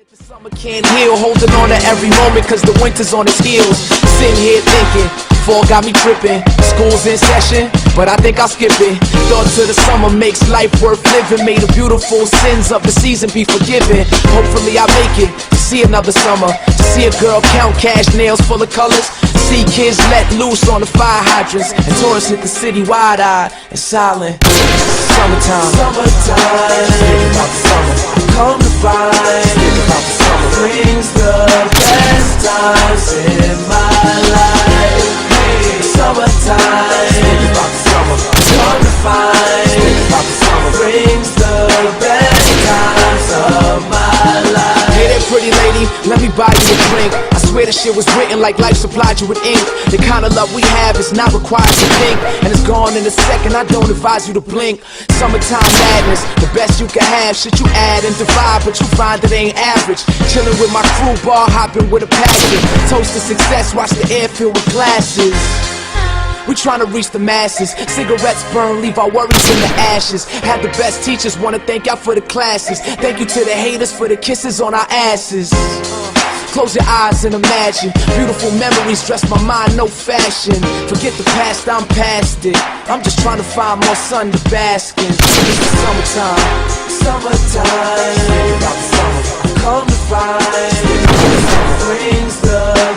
The summer can't heal, holding on to every moment cause the winter's on its heels. Sitting here thinking, fall got me tripping. School's in session, but I think I'll skip it. Thoughts of the summer makes life worth living. May the beautiful sins of the season be forgiven. Hopefully I make it to see another summer, to see a girl count cash, nails full of colors, see kids let loose on the fire hydrants, and tourists hit the city wide-eyed and silent. Summertime, summertime, think about the summer. Come to find, think about the summer brings the best times in my life. Hey, summertime, think about the summer. Come to find, think about the summer brings the best times of my life. Hey there, pretty lady, let me buy you a drink. I swear this shit was written like life supplied you with ink. The kind of love we have is not required to think, and it's gone in a second. I don't advise you to blink. Summertime madness, the best you can have. Shit you add and divide, but you find it ain't average. Chilling with my crew, bar hopping with a passion. Toast to success, watch the air fill with glasses. We tryna reach the masses. Cigarettes burn, leave our worries in the ashes. Had the best teachers, wanna thank y'all for the classes. Thank you to the haters for the kisses on our asses. Close your eyes and imagine beautiful memories dress my mind, no fashion. Forget the past, I'm past it. I'm just trying to find more sun to bask in. It's summertime, summertime. Think about the summer, come to find. Summer brings the